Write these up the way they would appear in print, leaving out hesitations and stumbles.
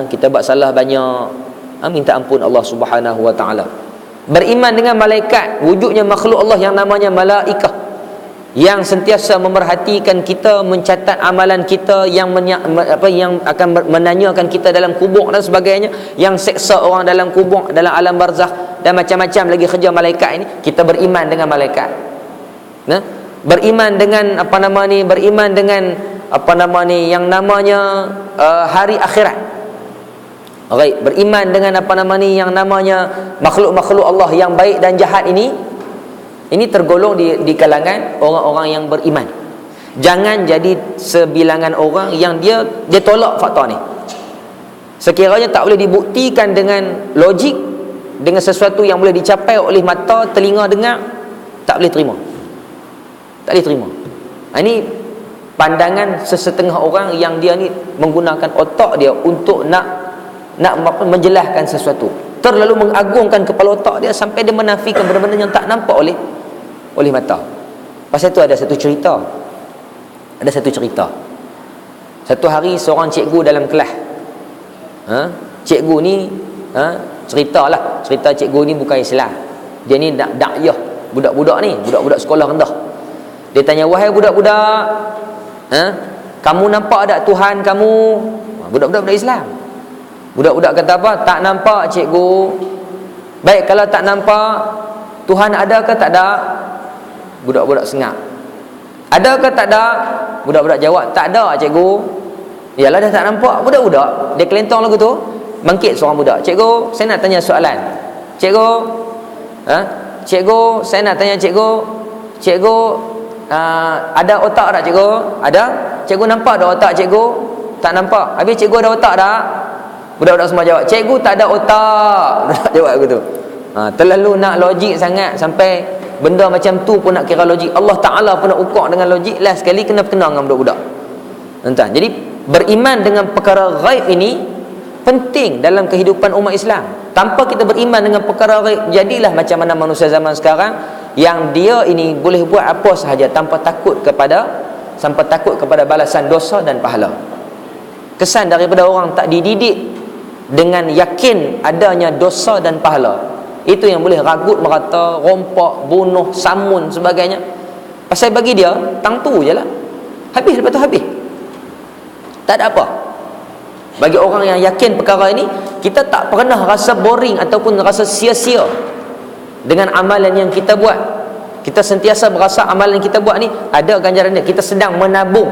kita buat salah banyak, minta ampun Allah Subhanahu wa taala. Beriman dengan malaikat, wujudnya makhluk Allah yang namanya malaikah, yang sentiasa memerhatikan kita, mencatat amalan kita, yang yang akan menanyakan kita dalam kubur dan sebagainya, yang seksa orang dalam kubur, dalam alam barzakh, dan macam-macam lagi kerja malaikat ini. Kita beriman dengan malaikat. Beriman dengan beriman dengan yang namanya hari akhirat. Baik, beriman dengan yang namanya makhluk-makhluk Allah yang baik dan jahat ini tergolong di kalangan orang-orang yang beriman. Jangan jadi sebilangan orang yang dia tolak fakta ni. Sekiranya tak boleh dibuktikan dengan logik, dengan sesuatu yang boleh dicapai oleh mata, telinga, dengar, tak boleh terima. Tak boleh terima. Ini pandangan sesetengah orang yang dia ni menggunakan otak dia untuk nak menjelaskan sesuatu, terlalu mengagungkan kepala otak dia sampai dia menafikan benda-benda yang tak nampak oleh mata. Pasal tu ada satu cerita. Satu hari seorang cikgu dalam kelas, cikgu ni cerita cikgu ni bukan Islam. Dia ni nak dakyah budak-budak ni, budak-budak sekolah rendah. Dia tanya, wahai budak-budak, kamu nampak tak Tuhan kamu? Budak-budak Islam. Budak-budak kata apa? Tak nampak cikgu. Baik, kalau tak nampak, Tuhan ada ke tak ada? Budak-budak sengak. Ada ke tak ada? Budak-budak jawab, tak ada cikgu. Yalah, dah tak nampak. Budak-budak dia kelentong lagu tu. Bangkit seorang budak, cikgu, saya nak tanya soalan. Cikgu, cikgu, saya nak tanya cikgu, ada otak tak cikgu? Ada. Cikgu nampak ada otak cikgu? Tak nampak. Habis cikgu ada otak tak? Budak-budak semua jawab, cikgu tak ada otak. Budak jawab begitu. Terlalu nak logik sangat sampai benda macam tu pun nak kira logik. Allah Ta'ala pun nak ukur dengan logik. Last sekali kena dengan budak-budak. Entah. Jadi beriman dengan perkara ghaib ini penting dalam kehidupan umat Islam. Tanpa kita beriman dengan perkara ghaib, jadilah macam mana manusia zaman sekarang yang dia ini boleh buat apa sahaja tanpa takut kepada balasan dosa dan pahala. Kesan daripada orang tak dididik dengan yakin adanya dosa dan pahala, itu yang boleh ragut merata, rompak, bunuh, samun sebagainya. Pasal bagi dia tang tu je lah, habis, lepas tu habis, tak ada apa. Bagi orang yang yakin perkara ini, kita tak pernah rasa boring ataupun rasa sia-sia dengan amalan yang kita buat. Kita sentiasa berasa amalan yang kita buat ni ada ganjaran dia. Kita sedang menabung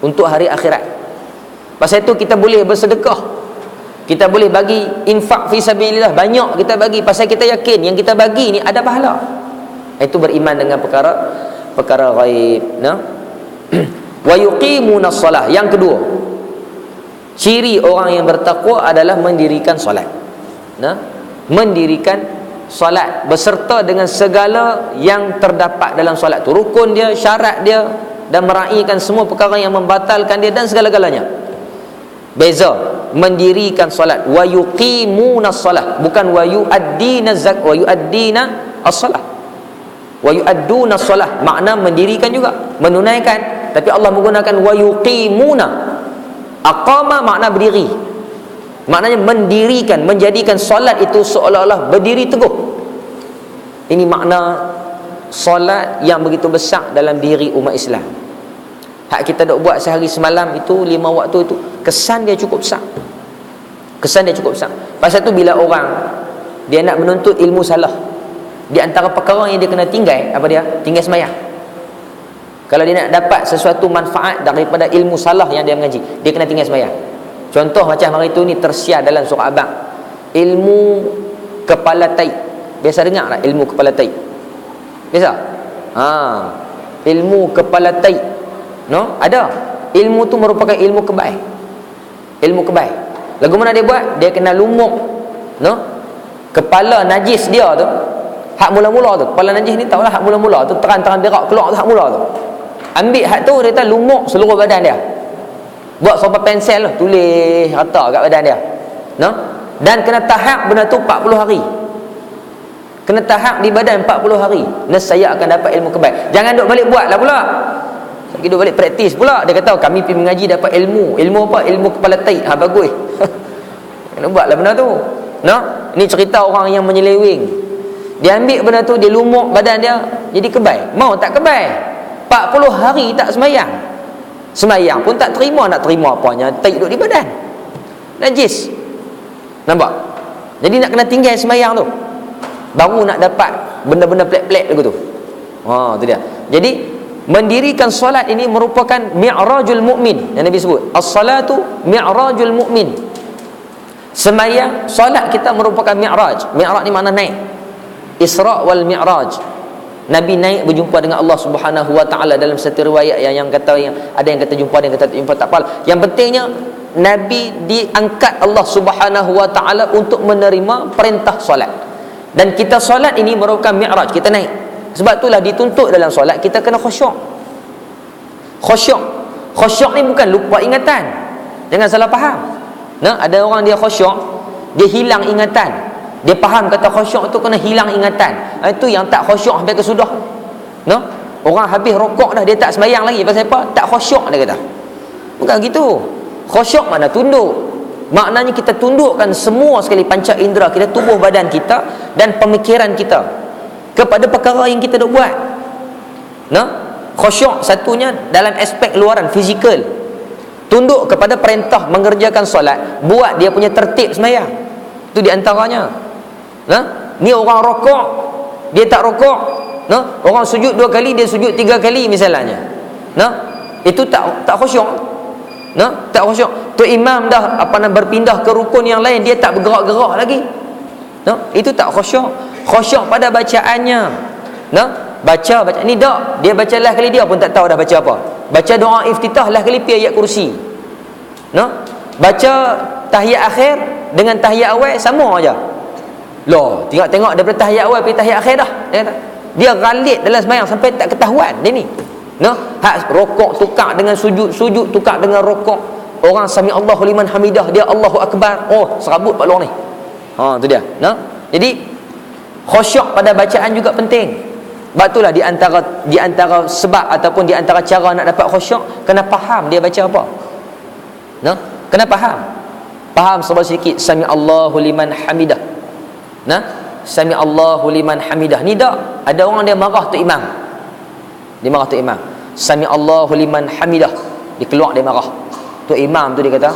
untuk hari akhirat. Pasal itu kita boleh bersedekah, kita boleh bagi infak fi sabilillah, banyak kita bagi pasal kita yakin yang kita bagi ni ada pahala. Itu beriman dengan perkara ghaib. Wa yuqimuna shalah. Yang kedua, ciri orang yang bertakwa adalah mendirikan solat. Mendirikan solat beserta dengan segala yang terdapat dalam solat tu, rukun dia, syarat dia, dan meraihkan semua perkara yang membatalkan dia dan segala-galanya. Beza mendirikan solat, wa yuqimuna shalah, bukan wa yuaddina zakat, wa yuaddina as-salah, wa yuadduna shalah, makna mendirikan juga, menunaikan, tapi Allah menggunakan wa yuqimuna. Aqama makna berdiri, maknanya mendirikan, menjadikan solat itu seolah-olah berdiri teguh. Ini makna solat yang begitu besar dalam diri umat Islam. Hak kita dok buat sehari semalam itu, 5 waktu itu, kesan dia cukup besar. Pasal tu bila orang dia nak menuntut ilmu salah, di antara perkara yang dia kena tinggal, apa dia? Tinggal sembahyang. Kalau dia nak dapat sesuatu manfaat daripada ilmu salah yang dia mengaji, dia kena tinggal sembahyang. Contoh macam hari tu ni tersiar dalam surah Abang, ilmu kepala tai. Biasa dengar tak ilmu kepala tai? Biasa? Ilmu kepala tai. Ada. Ilmu tu merupakan ilmu kebaik. Lagu mana dia buat? Dia kena lumuk kepala najis dia tu. Hak mula-mula tu, kepala najis ni tahulah hak mula-mula tu, terang-terang berak keluar tu hak mula tu. Ambil hak tu, dia lumuk seluruh badan dia. Buat sampai pensel tu, tulis rata kat badan dia. Dan kena tahap benda tu 40 hari. Kena tahap di badan 40 hari. Nescaya akan dapat ilmu kebaik. Jangan duk balik buat lah pula. Kita balik praktis pula. Dia kata kami pergi mengaji dapat ilmu. Ilmu apa? Ilmu kepala taik. Ha, bagus. Kena buatlah benda tu. Nah, ini cerita orang yang menyeleweng. Dia ambil benda tu, dia lumuk badan dia, jadi kebal. Mau tak kebal? 40 hari tak semayang. Semayang pun tak terima, nak terima apanya? Taik duduk di badan. Najis. Nampak? Jadi nak kena tinggal semayang tu. Baru nak dapat benda-benda pelik-pelik lagu tu. Ha, tu dia. Jadi mendirikan solat ini merupakan mi'rajul mu'min yang Nabi sebut. As-salatu mi'rajul mu'min. Semayang, solat kita merupakan mi'raj. Mi'raj ni makna naik. Isra' wal mi'raj. Nabi naik berjumpa dengan Allah Subhanahu wa taala dalam satu riwayat yang kata yang ada yang kata jumpa, ada yang kata tak jumpa, tak apa. Yang pentingnya Nabi diangkat Allah Subhanahu wa taala untuk menerima perintah solat. Dan kita solat ini merupakan mi'raj, kita naik. Sebab itulah dituntut dalam solat kita kena khusyuk. Khusyuk ni bukan lupa ingatan. Jangan salah faham. Nah, ada orang dia khusyuk, dia hilang ingatan. Dia faham kata khusyuk tu kena hilang ingatan. Itu yang tak khusyuk sampai ke sudah. Nah, orang habis rokok dah dia tak sembahyang lagi. Pasal apa? Tak khusyuk dia kata. Bukan gitu. Khusyuk mana tunduk. Maknanya kita tundukkan semua sekali panca indera kita, tubuh badan kita dan pemikiran kita kepada perkara yang kita nak buat. Nah, khusyuk satunya dalam aspek luaran, fizikal. Tunduk kepada perintah mengerjakan solat, buat dia punya tertib sembahyang. Itu di antaranya. Nah, ni orang rokok, dia tak rokok. Nah, orang sujud 2 kali, dia sujud 3 kali misalnya. Nah, itu tak khusyuk. Nah, tak khusyuk. Tu imam dah berpindah ke rukun yang lain, dia tak bergerak-gerak lagi. Nah, itu tak khusyuk. Khusyuk pada bacaannya. Nah, baca ni tak, dia baca lah kali dia pun tak tahu dah baca apa. Baca doa iftitah lah kali pi ayat kursi. Nah, baca tahiyat akhir dengan tahiyat awal sama aja. Loh, tengok daripada tahiyat awal pergi tahiyat akhir dah. Dia galit dalam sembahyang sampai tak ketahuan dia ni. Nah, hak rokok tukar dengan sujud, sujud tukar dengan rokok. Orang sami Allahu liman hamidah, dia Allahu akbar. Oh, serabut pak luar ni. Ha, tu dia. Nah, jadi khusyuk pada bacaan juga penting. Sebab itulah di antara sebab ataupun di antara cara nak dapat khusyuk, kena faham dia baca apa. Nah, kena faham sedikit sami Allahu liman hamidah. Nah, sami Allahu liman hamidah ni tak ada orang dia marah tu imam. Dia marah tu imam. Sami Allahu liman hamidah. Dia keluar dia marah. Tu imam tu dia kata,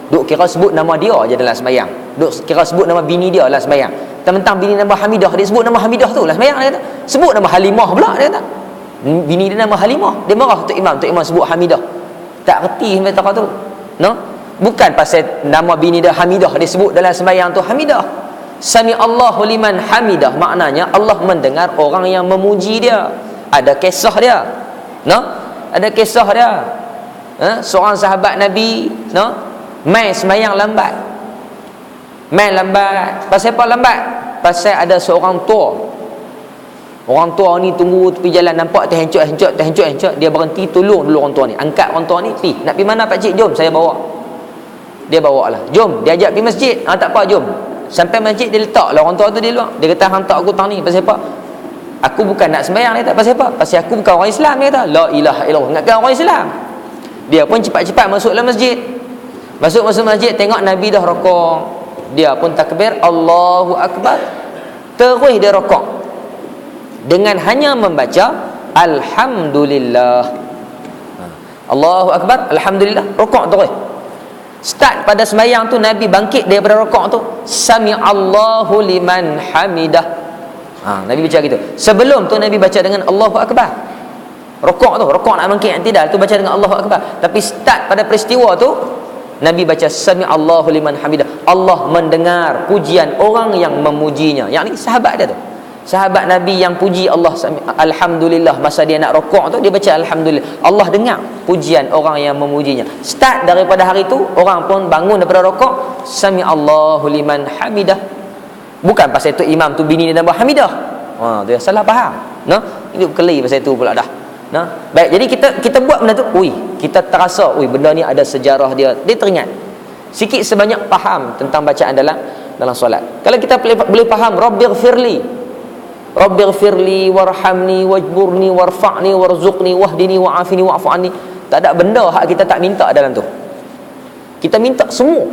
duk kira sebut nama dia aja dalam sembahyang. Duk kira sebut nama bini dia dalam sembahyang. Tentang bini nama Hamidah, dia sebut nama Hamidah tu lah sembahyang dia kata. Sebut nama Halimah pula dia kata. Bini dia nama Halimah. Dia marah tu imam sebut Hamidah. Tak reti sampai tak tu. No? Bukan pasal nama bini dia Hamidah dia sebut dalam sembahyang tu Hamidah. Sami Allahu liman hamidah maknanya Allah mendengar orang yang memuji dia. Ada kisah dia. No? Ada kisah dia. Seorang sahabat Nabi, no? Mai sembahyang lambat. Main lambat. Pasal apa lambat? Pasal ada seorang tua. Orang tua ni tunggu tepi jalan, nampak terhencot, dia berhenti, tolong dulu orang tua ni. Angkat orang tua ni, nak pergi mana pak cik? Jom saya bawa. Dia bawa lah. Jom, dia ajak pergi masjid. Tak apa, jom. Sampai masjid dia letak lah orang tua tu di luar. Dia kata hantar aku tang ni. Pasal apa? Aku bukan nak sembahyang. Dia kata pasal apa? Pasal aku bukan orang Islam. Dia kata la ilaha illallah. Ingatkan orang Islam. Dia pun cepat-cepat masuk dalam masjid. Masuk masjid, tengok Nabi dah rokok. Dia pun takbir Allahu akbar, terus dia rokok dengan hanya membaca alhamdulillah. Allahu akbar, alhamdulillah, rokok terus. Start pada sembahyang tu Nabi bangkit daripada rokok tu, sami Allahu liman hamidah. Nabi baca gitu. Sebelum tu Nabi baca dengan Allahu akbar. Rokok nak bangkit tidak, tu baca dengan Allahu akbar. Tapi start pada peristiwa tu Nabi baca sami Allahu liman hamidah. Allah mendengar pujian orang yang memujinya. Yang ni sahabat dia tu. Sahabat Nabi yang puji Allah alhamdulillah masa dia nak rokok tu, dia baca alhamdulillah. Allah dengar pujian orang yang memujinya. Start daripada hari tu orang pun bangun daripada rokok sami Allahu liman hamidah. Bukan pasal tu imam tu bini dia nama Hamidah. Dia salah faham. Itu keli pasal tu pula dah. Baik, jadi kita buat benda tu, kita terasa, benda ni ada sejarah dia. Dia teringat. Sikit sebanyak faham tentang bacaan dalam solat. Kalau kita boleh faham Rabbighfirli. Rabbighfirli warhamni wajburni warfa'ni warzuqni wahdini wa'afini wa'fu anni. Tak ada benda hak kita tak minta dalam tu. Kita minta semua.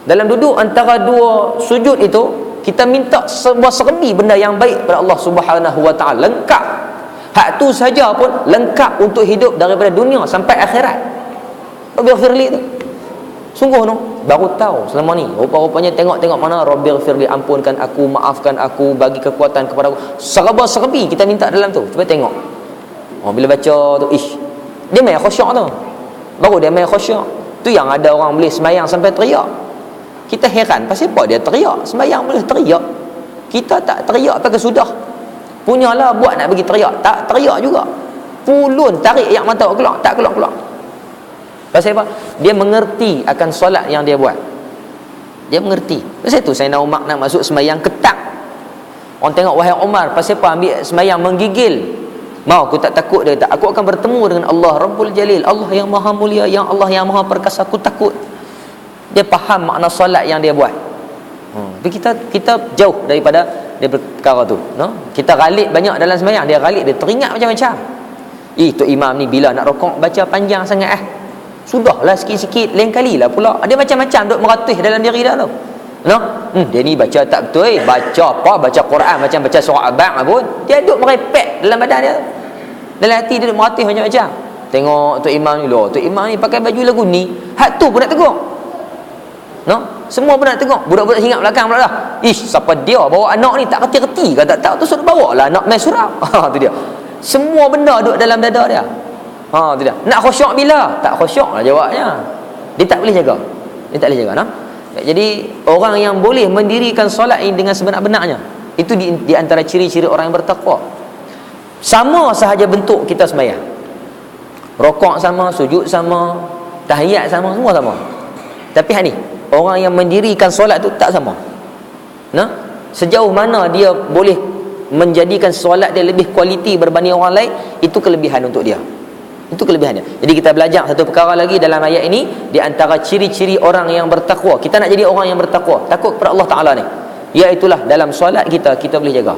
Dalam duduk antara dua sujud itu, kita minta sebuah serbi benda yang baik pada Allah Subhanahu wa taala, lengkap. Hak tu saja pun lengkap untuk hidup daripada dunia sampai akhirat. Rabbighfirli tu. Sungguh no, baru tahu selama ni. Rupa-rupanya tengok mana Rabbighfirli, ampunkan aku, maafkan aku, bagi kekuatan kepada aku. Serba-serbi kita minta dalam tu. Cuba tengok. Bila baca tu, dia main khusyuk tu. Baru dia main khusyuk. Tu yang ada orang boleh sembahyang sampai teriak. Kita heran pasal apa dia teriak. Sembahyang boleh teriak, kita tak teriak pakai sudah. Punyalah buat nak bagi teriak, tak teriak juga. Pulun tarik air mata keluar, tak keluar. Pasal apa? Dia mengerti akan solat yang dia buat. Dia mengerti. Pasal tu Sayyidina Umar nak masuk sembahyang ketak. Orang tengok, wahai Umar, pasal apa ambil sembahyang menggigil? Mau aku tak takut dia, tak. Aku akan bertemu dengan Allah Rabbul Jalil, Allah yang maha mulia, yang Allah yang maha perkasa. Aku takut. Dia faham makna solat yang dia buat. Tapi kita jauh daripada perkara tu, no? Kita ghalib banyak dalam sembahyang, dia ghalib, dia teringat macam-macam. Tok imam ni bila nak rokok baca panjang sangat Sudahlah sikit-sikit, lain kali lah pula. Dia macam-macam duk meratih dalam diri dah tu. No? Dia ni baca tak betul. Baca apa? Baca Quran macam baca surah Abang pun. Dia duk merepek dalam badan dia. Dalam hati dia duk meratih macam-macam. Tengok Tok Imam ni loh. Tok Imam ni pakai baju lagu ni. Hak tu pun nak tegur. No? Semua pun nak tegur. Budak-budak hingat belakang pula dah. Siapa dia bawa anak ni tak reti-reti ke tak tahu tu suruh bawa lah anak main surau. Tu dia. Semua benda duk dalam dada dia. Tu dia. Nak khusyuk bila? Tak khusyuk lah jawabnya. Dia tak boleh jaga. No? Jadi orang yang boleh mendirikan solat ini dengan sebenar-benarnya, itu di antara ciri-ciri orang yang bertakwa. Sama sahaja bentuk kita sembahyang. Rokok sama, sujud sama, tahiyat sama, semua sama. Tapi ni, orang yang mendirikan solat tu tak sama. Nah, sejauh mana dia boleh menjadikan solat dia lebih kualiti berbanding orang lain, itu kelebihan untuk dia. Itu kelebihannya. Jadi kita belajar satu perkara lagi dalam ayat ini, di antara ciri-ciri orang yang bertakwa. Kita nak jadi orang yang bertakwa, takut kepada Allah Taala ni, iaitulah dalam solat kita boleh jaga.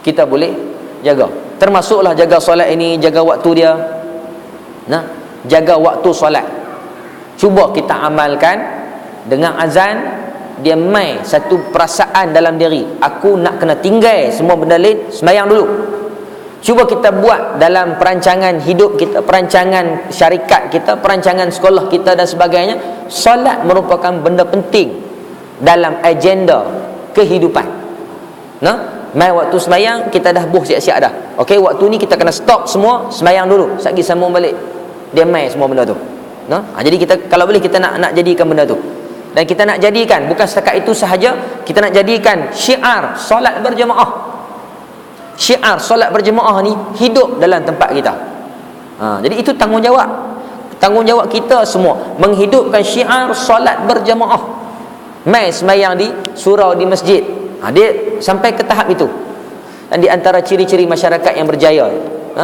Kita boleh jaga. Termasuklah jaga solat ini, jaga waktu dia. Nah, jaga waktu solat. Cuba kita amalkan dengan azan, dia mai satu perasaan dalam diri, aku nak kena tinggal semua benda lain, sembahyang dulu. Cuba kita buat dalam perancangan hidup kita, perancangan syarikat kita, perancangan sekolah kita dan sebagainya. Solat merupakan benda penting dalam agenda kehidupan. Nah, mai waktu sembahyang kita dah buh siap-siap dah. Okey, waktu ni kita kena stop semua, sembahyang dulu. Sat lagi sambung balik. Dia mai semua benda tu. Nah, jadi kita kalau boleh kita nak jadikan benda tu. Dan kita nak jadikan bukan setakat itu sahaja, kita nak jadikan syiar solat berjemaah. Syiar solat berjemaah ni hidup dalam tempat kita. Jadi itu tanggungjawab kita semua, menghidupkan syiar solat berjemaah. Mai sembahyang di surau di masjid. Dia sampai ke tahap itu. Dan di antara ciri-ciri masyarakat yang berjaya,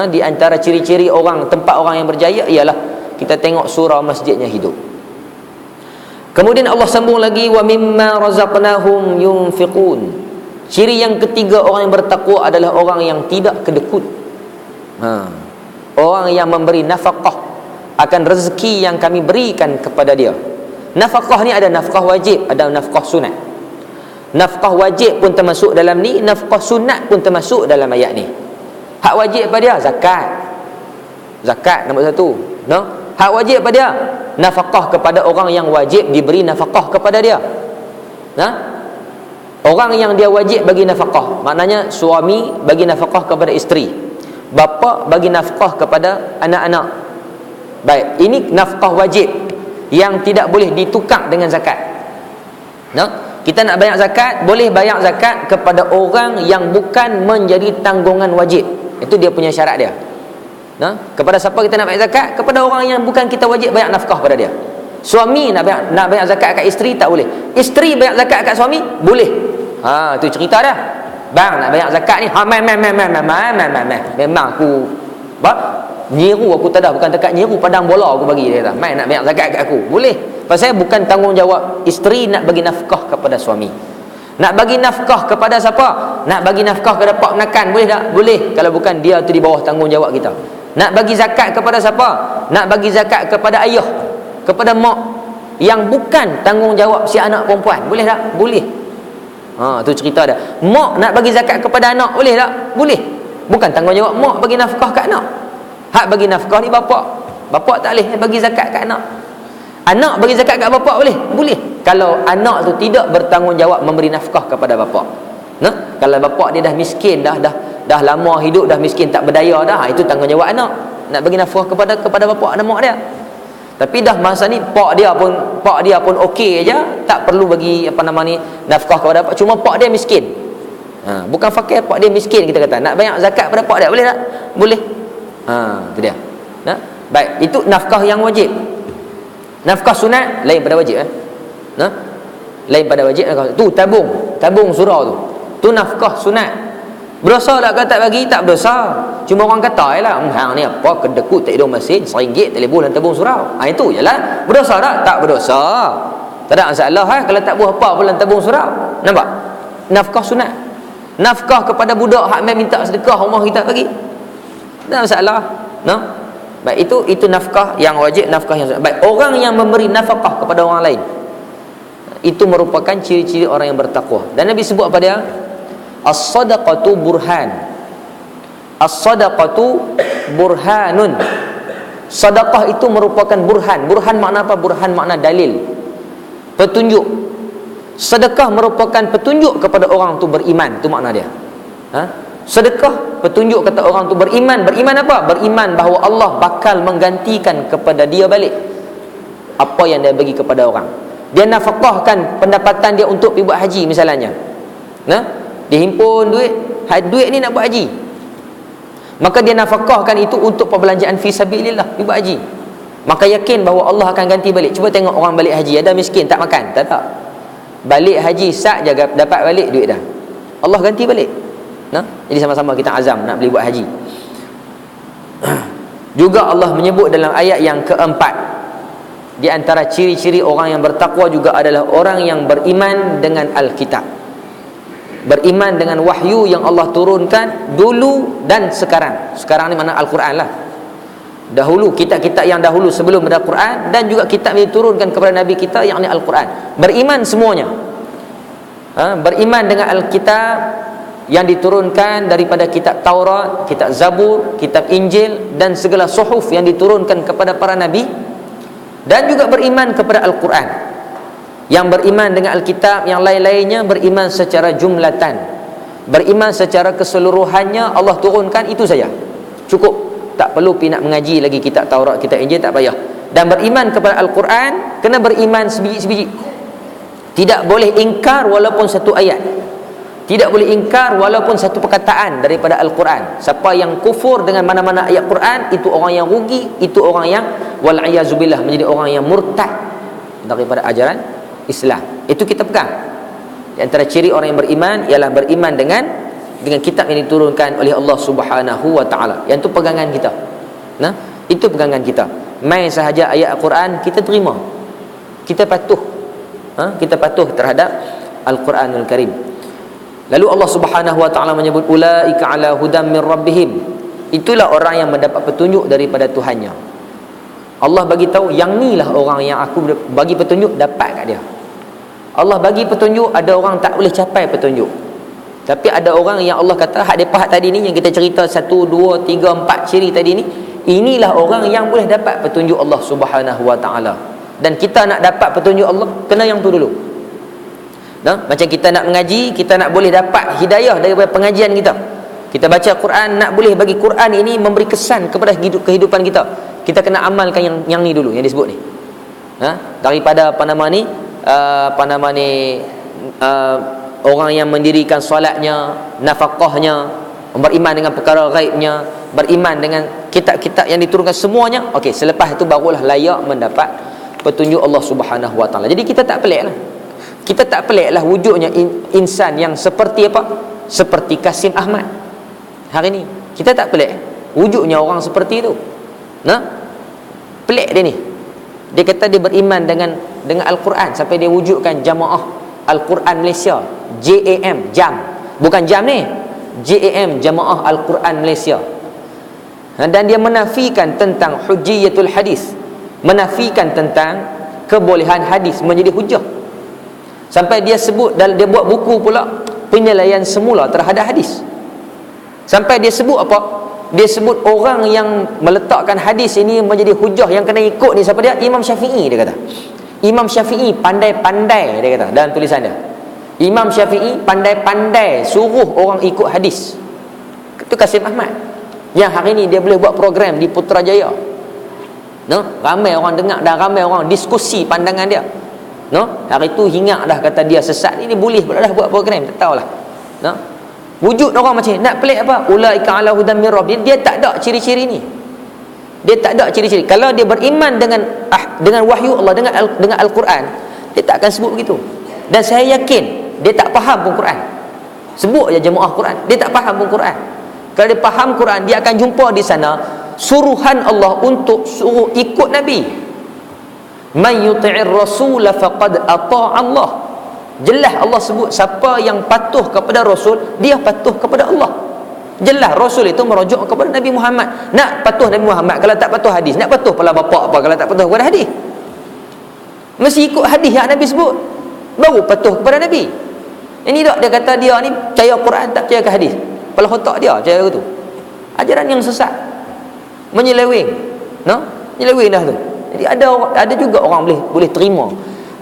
di antara ciri-ciri tempat orang yang berjaya ialah kita tengok surau masjidnya hidup. Kemudian Allah sambung lagi, wa mimma razaqnahum yunfiqun. Ciri yang ketiga orang yang bertakwa adalah orang yang tidak kedekut. Orang yang memberi nafkah akan rezeki yang kami berikan kepada dia. Nafkah ni ada nafkah wajib, ada nafkah sunat. Nafkah wajib pun termasuk dalam ni, nafkah sunat pun termasuk dalam ayat ni. Hak wajib pada dia zakat. Zakat nombor satu. No? Hak wajib pada dia nafkah kepada orang yang wajib diberi nafkah kepada dia. Orang yang dia wajib bagi nafkah, maknanya suami bagi nafkah kepada isteri, bapa bagi nafkah kepada anak-anak. Baik, ini nafkah wajib yang tidak boleh ditukar dengan zakat. Kita nak bayar zakat, boleh bayar zakat kepada orang yang bukan menjadi tanggungan wajib. Itu dia punya syarat dia. Kepada siapa kita nak bayar zakat? Kepada orang yang bukan kita wajib bayar nafkah pada dia. Suami nak bayar zakat kat isteri tak boleh. Isteri bayar zakat kat suami boleh. Tu cerita dah. Bang nak bayar zakat ni, memang aku nyiru aku tak dah, bukan dekat nyiru, padang bola aku bagi dia kata. Mai nak bayar zakat kat aku. Boleh. Pasal bukan tanggungjawab isteri nak bagi nafkah kepada suami. Nak bagi nafkah kepada siapa? Nak bagi nafkah kepada pak menakan, boleh tak? Boleh, kalau bukan dia tu di bawah tanggungjawab kita. Nak bagi zakat kepada siapa? Nak bagi zakat kepada ayah, kepada mak, yang bukan tanggungjawab si anak perempuan, boleh tak? Boleh. Tu cerita dia. Mak nak bagi zakat kepada anak, boleh tak? Boleh. Bukan tanggungjawab mak bagi nafkah kat anak. Hak bagi nafkah ni bapak. Bapak tak boleh bagi zakat kat anak. Anak bagi zakat kat bapak boleh? Boleh. Kalau anak tu tidak bertanggungjawab memberi nafkah kepada bapak. Kalau bapak dia dah miskin, dah lama hidup, dah miskin, tak berdaya dah, itu tanggungjawab anak. Nak bagi nafkah kepada bapak dan mak dia. Tapi dah masa ni pak dia pun okey aja, tak perlu bagi nafkah kepada bapak. Cuma pak dia miskin. Bukan fakir, pak dia miskin, kita kata. Nak bayar zakat pada pak dia, boleh tak? Boleh. Itu dia. Baik, itu nafkah yang wajib. Nafkah sunat lain pada wajib. Lain pada wajib. Tu tabung surau tu nafkah sunat. Berdosa tak kalau tak bagi? Tak berdosa. Cuma orang kata lah, hang ni apa, kedekut tak hidung mesin, RM1 tak boleh buang dalam tabung surau. Itu je lah. Berdosa tak? Tak berdosa. Tak ada masalah kalau tak buang apa pun dalam tabung surau. Nampak? Nafkah sunat. Nafkah kepada budak hak main minta sedekah, rumah kita bagi. Tak ada masalah. Baik, itu nafkah yang wajib, nafkah yang sunat. Baik, orang yang memberi nafkah kepada orang lain, itu merupakan ciri-ciri orang yang bertakwa. Dan Nabi sebut apa dia? As-sadaqatu burhan. As-sadaqatu burhanun. Sedekah itu merupakan burhan. Burhan makna apa? Burhan makna dalil, petunjuk. Sedekah merupakan petunjuk kepada orang tu beriman. Itu makna dia. Sedekah petunjuk kata orang tu beriman. Beriman apa? Beriman bahawa Allah bakal menggantikan kepada dia balik apa yang dia bagi kepada orang. Dia nafkahkan pendapatan dia untuk pergi buat haji misalnya. Dia himpun duit ni nak buat haji, maka dia nafkahkan itu untuk perbelanjaan fi sabilillah, pergi buat haji. Maka yakin bahawa Allah akan ganti balik. Cuba tengok orang balik haji, ada miskin tak makan, tak. Balik haji sat je dapat balik duit dah, Allah ganti balik. Jadi sama-sama kita azam nak beli buat haji. Juga Allah menyebut dalam ayat yang keempat, di antara ciri-ciri orang yang bertakwa juga adalah orang yang beriman dengan Alkitab, beriman dengan wahyu yang Allah turunkan dulu dan sekarang. Sekarang ni mana Al-Quran lah. Dahulu kitab-kitab yang dahulu sebelum ada Quran, dan juga kitab yang diturunkan kepada Nabi kita, yang ni Al-Quran. Beriman semuanya. Beriman dengan Alkitab yang diturunkan daripada kitab Taurat, kitab Zabur, kitab Injil, dan segala suhuf yang diturunkan kepada para Nabi. Dan juga beriman kepada Al-Quran. Yang beriman dengan Alkitab yang lain-lainnya beriman secara jumlatan, beriman secara keseluruhannya. Allah turunkan itu saja, cukup. Tak perlu pergi nak mengaji lagi kitab Taurat, kitab Injil, tak payah. Dan beriman kepada Al-Quran, kena beriman sebiji-sebiji. Tidak boleh ingkar walaupun satu ayat, tidak boleh ingkar walaupun satu perkataan daripada Al-Quran. Siapa yang kufur dengan mana-mana ayat Quran, itu orang yang rugi, itu orang yang wal'iyazubillah menjadi orang yang murtad daripada ajaran Islam. Itu kita pegang. Di antara ciri orang yang beriman ialah beriman dengan kitab yang diturunkan oleh Allah Subhanahu wa taala. Yang itu pegangan kita. Itu pegangan kita. Main sahaja ayat Al-Quran kita terima, kita patuh. Kita patuh terhadap Al-Quranul Karim. Lalu Allah Subhanahu wa taala menyebut ulaika ala hudam min rabbihim. Itulah orang yang mendapat petunjuk daripada Tuhannya. Allah bagi tahu yang ni lah orang yang aku bagi petunjuk dapat kat dia. Allah bagi petunjuk, ada orang tak boleh capai petunjuk. Tapi ada orang yang Allah kata hak depa tadi ni yang kita cerita 1 2 3 4 ciri tadi ni, inilah orang yang boleh dapat petunjuk Allah Subhanahu wa taala. Dan kita nak dapat petunjuk Allah, kena yang tu dulu. Macam kita nak mengaji, kita nak boleh dapat hidayah daripada pengajian kita. Kita baca Quran, nak boleh bagi Quran ini memberi kesan kepada kehidupan kita, kita kena amalkan yang ni dulu, yang disebut ni. Daripada orang yang mendirikan solatnya, nafkahnya, beriman dengan perkara ghaibnya, beriman dengan kitab-kitab yang diturunkan semuanya. Okey, selepas itu barulah layak mendapat petunjuk Allah Subhanahu wa taala. Jadi kita tak pelik lah. Kita tak pelik lah wujudnya insan yang seperti apa? Seperti Kasim Ahmad hari ni. Kita tak pelik wujudnya orang seperti itu. Pelik dia ni. Dia kata dia beriman dengan Al-Quran sampai dia wujudkan jamaah Al-Quran Malaysia, JAM, JAM, bukan jam ni, JAM, Jamaah Al-Quran Malaysia. Dan dia menafikan tentang hujjiyatul hadis, menafikan tentang kebolehan hadis menjadi hujah. Sampai dia sebut, dan dia buat buku pula, penilaian semula terhadap hadis. Sampai dia sebut apa? Dia sebut orang yang meletakkan hadis ini menjadi hujah yang kena ikut ni siapa dia? Imam Syafi'i, dia kata. Imam Syafi'i pandai-pandai, dia kata dalam tulisan dia. Imam Syafi'i pandai-pandai suruh orang ikut hadis. Itu Kasim Ahmad yang hari ni dia boleh buat program di Putrajaya. No? Ramai orang dengar dan ramai orang diskusi pandangan dia. No? Hari tu hinggap dah kata dia sesat ni, dia boleh pula dah buat program, tak tahulah. No? Wujud orang macam ni, nak pelik apa? Ulaika ala hudan min rabbihim. Dia tak ada ciri-ciri ni. Dia tak ada ciri-ciri. Kalau dia beriman dengan wahyu Allah, dengan Al-Quran, dia tak akan sebut begitu. Dan saya yakin dia tak faham pun Quran. Sebut je jemaah Quran, dia tak faham pun Quran. Kalau dia faham Quran, dia akan jumpa di sana suruhan Allah untuk suruh ikut Nabi. Man yuti'ir rasul faqad ata'a Allah. Jelas Allah sebut siapa yang patuh kepada Rasul, dia patuh kepada Allah. Jelas Rasul itu merujuk kepada Nabi Muhammad. Nak patuh Nabi Muhammad, kalau tak patuh hadis. Nak patuh pula bapak apa kalau tak patuh kepada hadis? Mesti ikut hadis yang Nabi sebut, baru patuh kepada Nabi. Ini tak dia kata dia ni percaya Quran, tak percaya ke hadis. Kepala otak dia percaya itu. Ajaran yang sesat, menyeleweng. No? Menyeleweng dah tu. Jadi ada juga orang boleh terima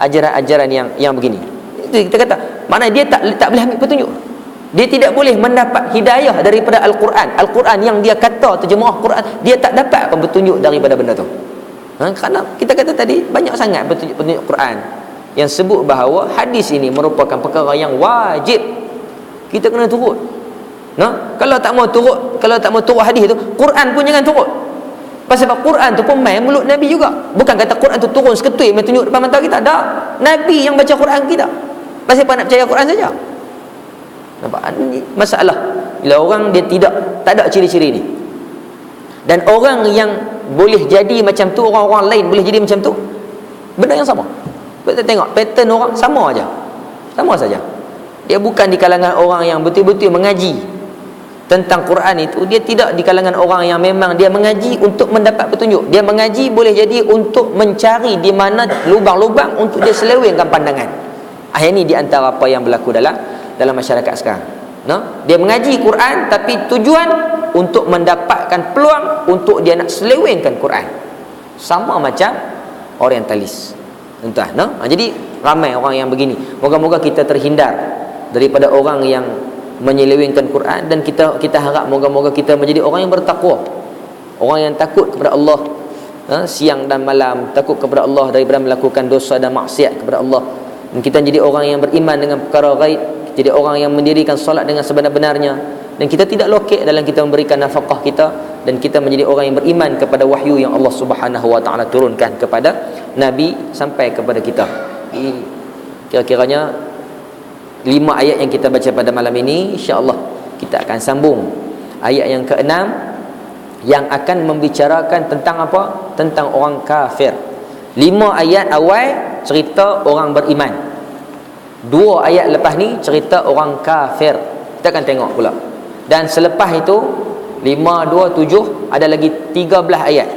ajaran-ajaran yang begini. Itu kita kata, mana dia tak boleh ambil petunjuk. Dia tidak boleh mendapat hidayah daripada Al-Quran. Al-Quran yang dia kata terjemah Quran, dia tak dapat apa petunjuk daripada benda tu. Kerana kita kata tadi banyak sangat petunjuk Quran yang sebut bahawa hadis ini merupakan perkara yang wajib kita kena turut. Kalau tak mau turut hadis tu, Quran pun jangan turut. Pasal Quran tu pun main mulut Nabi juga. Bukan kata Quran tu turun seketui main tunjuk depan mata kita. Tak. Nabi yang baca Quran kita. Pasal apa nak percaya Quran saja? Nampak? Ini masalah. Bila orang dia tak ada ciri-ciri ni. Dan orang yang boleh jadi macam tu, orang-orang lain boleh jadi macam tu, benda yang sama. Kita tengok pattern orang sama aja. Sama saja. Dia bukan di kalangan orang yang betul-betul mengaji tentang Quran itu. Dia tidak di kalangan orang yang memang dia mengaji untuk mendapat petunjuk. Dia mengaji boleh jadi untuk mencari di mana lubang-lubang untuk dia selewengkan pandangan. Ini di antara apa yang berlaku dalam masyarakat sekarang. Dia mengaji Quran tapi tujuan untuk mendapatkan peluang untuk dia nak selewengkan Quran. Sama macam orientalis. Tuan-tuan, jadi ramai orang yang begini. Moga-moga kita terhindar daripada orang yang menyelewengkan Quran, dan kita harap moga-moga kita menjadi orang yang bertakwa. Orang yang takut kepada Allah, siang dan malam, takut kepada Allah daripada melakukan dosa dan maksiat kepada Allah. Dan kita jadi orang yang beriman dengan perkara gaib, jadi orang yang mendirikan solat dengan sebenar-benarnya, dan kita tidak lokek dalam kita memberikan nafkah kita, dan kita menjadi orang yang beriman kepada wahyu yang Allah Subhanahu wa taala turunkan kepada Nabi sampai kepada kita. Kira-kiranya 5 ayat yang kita baca pada malam ini, insya-Allah kita akan sambung ayat yang ke-6 yang akan membicarakan tentang apa? Tentang orang kafir. 5 ayat awal cerita orang beriman. 2 ayat lepas ni cerita orang kafir. Kita akan tengok pula. Dan selepas itu 5, 2, 7 ada lagi 13 ayat.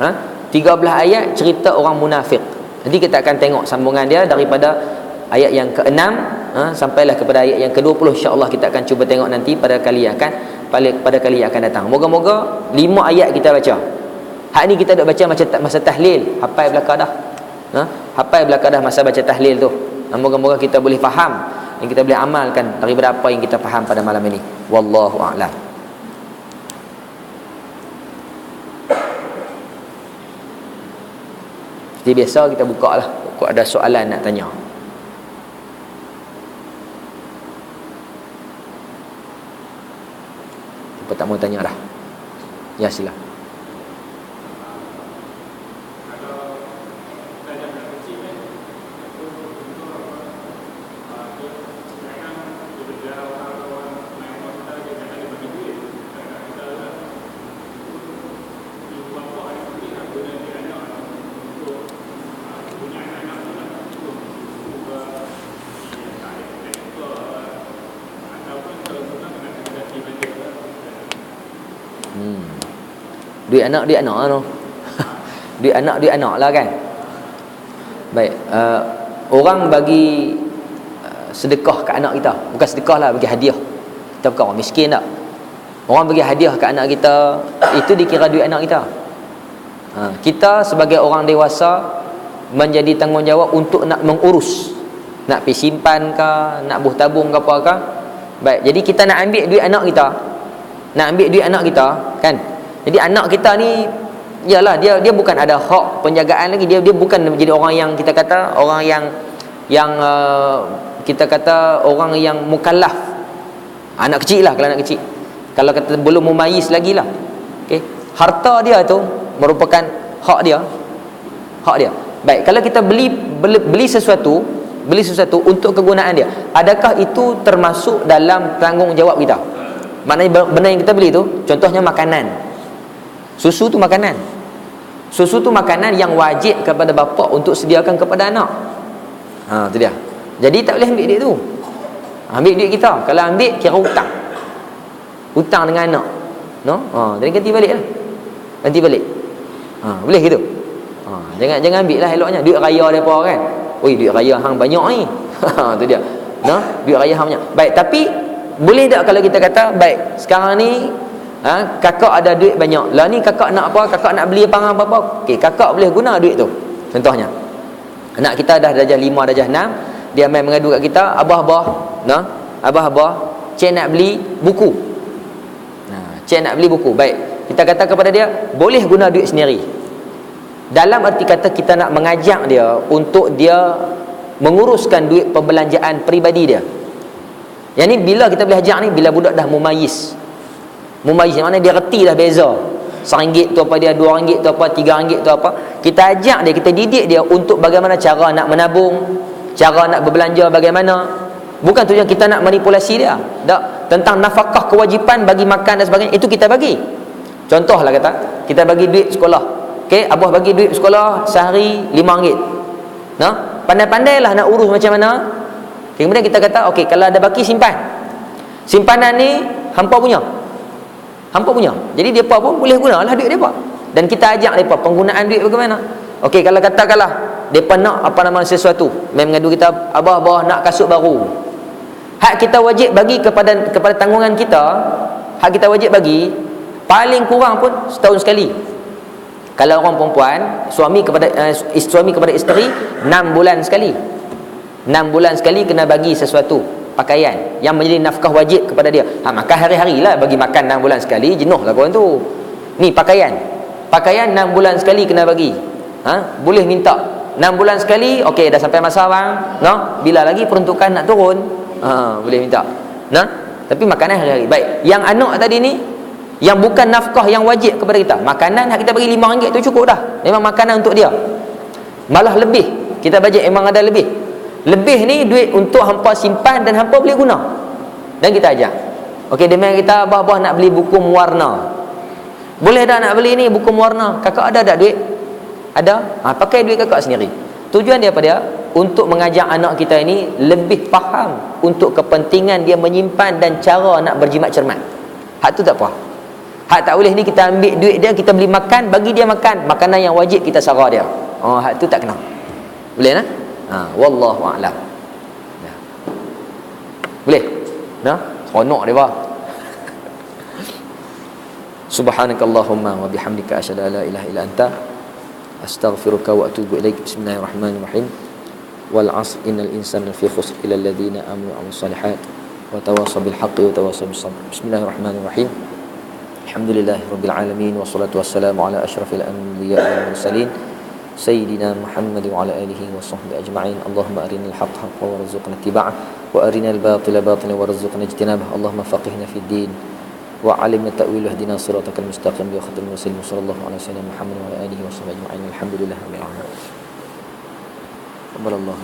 13 ayat cerita orang munafik. Nanti kita akan tengok sambungan dia daripada ayat yang ke-6 sampailah kepada ayat yang ke-20. insya-Allah kita akan cuba tengok nanti pada kali yang akan datang. Moga-moga 5 ayat kita baca. Hak ni kita dah baca macam masa tahlil, hafal belaka dah. Hafal belaka dah masa baca tahlil tu. Moga-moga kita boleh faham dan kita boleh amalkan daripada apa yang kita faham pada malam ini. Wallahu a'lam. Seperti biasa kita buka lah. Kalau ada soalan nak tanya. Siapa tak mau tanya dah? Ya, sila. Duit anak tu. Duit anak lah kan. Baik, orang bagi sedekah ke anak kita, bukan sedekah lah, bagi hadiah. Kita bukan orang miskin tak. Orang bagi hadiah ke anak kita, itu dikira duit anak kita. Kita sebagai orang dewasa menjadi tanggungjawab untuk nak mengurus, nak pergi simpan ke, nak buh tabung ke apa ke. Baik, jadi kita nak ambil duit anak kita, kan. Jadi anak kita ni, yalah, dia bukan ada hak penjagaan lagi, dia bukan menjadi orang yang kita kata orang yang kita kata orang yang mukallaf. Anak kecil lah, kalau anak kecil, kalau kata belum mumayyiz lagi lah. Okey, harta dia tu merupakan hak dia. Baik, kalau kita beli sesuatu untuk kegunaan dia, adakah itu termasuk dalam tanggungjawab kita? Maknanya benda yang kita beli tu, contohnya makanan. Susu tu makanan yang wajib kepada bapa untuk sediakan kepada anak. Tu dia. Jadi tak boleh ambil duit tu. Ambil duit kita. Kalau ambil, kira hutang dengan anak. Jadi ganti balik lah. Boleh gitu. Jangan ambil lah eloknya. Duit raya mereka kan. Oi, duit raya hang banyak ni. Tu dia. Duit raya hang banyak. Baik, tapi boleh tak kalau kita kata, baik, sekarang ni kakak ada duit banyak. Lah ni kakak nak apa? Kakak nak beli apa-apa. Okey, kakak boleh guna duit tu. Contohnya, anak kita dah darjah 5, darjah 6, dia main mengadu kat kita, abah, cik nak beli buku. Cik nak beli buku. Baik, kita kata kepada dia, boleh guna duit sendiri. Dalam arti kata kita nak mengajak dia untuk dia menguruskan duit perbelanjaan peribadi dia. Yang ni bila kita boleh ajak ni, bila budak dah mumayyiz. Mumayyiz mana dia reti dah beza. RM1 tu apa dia, RM2 tu apa, RM3 tu apa. Kita ajak dia, kita didik dia untuk bagaimana cara nak menabung, cara nak berbelanja bagaimana. Bukan tujuan kita nak manipulasi dia. Tak, tentang nafkah kewajipan bagi makan dan sebagainya, itu kita bagi. Contohlah kata, kita bagi duit sekolah. Okey, abah bagi duit sekolah sehari RM5. Pandai-pandailah nak urus macam mana. Kemudian kita kata, okey, kalau ada baki simpan. Simpanan ni hampa punya. Jadi depa pun boleh gunalah duit depa. Dan kita ajak depa penggunaan duit bagaimana. Okey, kalau katakanlah depa nak sesuatu, main mengadu kita, abah nak kasut baru. Hak kita wajib bagi kepada tanggungan kita, hak kita wajib bagi paling kurang pun setahun sekali. Kalau orang perempuan, suami kepada isteri 6 bulan sekali. 6 bulan sekali kena bagi sesuatu, pakaian yang menjadi nafkah wajib kepada dia. Makan hari-hari lah, bagi makan 6 bulan sekali, jenuh lah korang tu. Ni pakaian 6 bulan sekali kena bagi. Boleh minta 6 bulan sekali. Okey, dah sampai masa bang, bila lagi peruntukan nak turun, boleh minta. Tapi makanan hari-hari. Baik, yang anak tadi ni, yang bukan nafkah yang wajib kepada kita, makanan hak kita bagi RM5 tu cukup dah. Memang makanan untuk dia. Malah lebih, kita bajet memang ada lebih ni duit untuk hampa simpan dan hampa boleh guna. Dan kita ajak, okey, dia main kita, abah nak beli buku mewarna. Boleh dah nak beli ni buku mewarna. Kakak ada tak duit? Ada. Pakai duit kakak sendiri. Tujuan dia apa dia? Untuk mengajak anak kita ini lebih faham untuk kepentingan dia menyimpan dan cara nak berjimat cermat. Hak tu tak apa. Hak tak boleh ni kita ambil duit dia, kita beli makan, bagi dia makan makanan yang wajib kita sara dia. Hak tu tak kena. Boleh nah? Wallahu a'lam. Boleh? Seronok dia bah. Subhanakallahumma wa bihamdika asyhadu an la ilaha illa anta astaghfiruka wa atubu ilaik. Bismillahirrahmanirrahim. Wal 'asr innal insana lafi khusr illa alladhina amanu wa 'amilus shalihat wa tawassaw bil haqqi wa tawassaw bis sabr. Bismillahirrahmanirrahim. Alhamdulillahirabbil alamin wassalatu wassalamu ala asyrafil anbiya'i wal mursalin sayyidina Muhammad wa ala alihi wa sahbihi ajma'in. Allahumma arinal haqqa haqqan warzuqna ittiba'ah wa arinal batila batilan warzuqna ijtinabah. Allahumma faqihna fid din wa 'allimna ta'wil wahdina siratal mustaqim bi khatamil muslimin sallallahu alaihi wasallam Muhammad wa ala alihi wa sahbihi ajma'in. Alhamdulillahirabbil alamin. Subhanallah.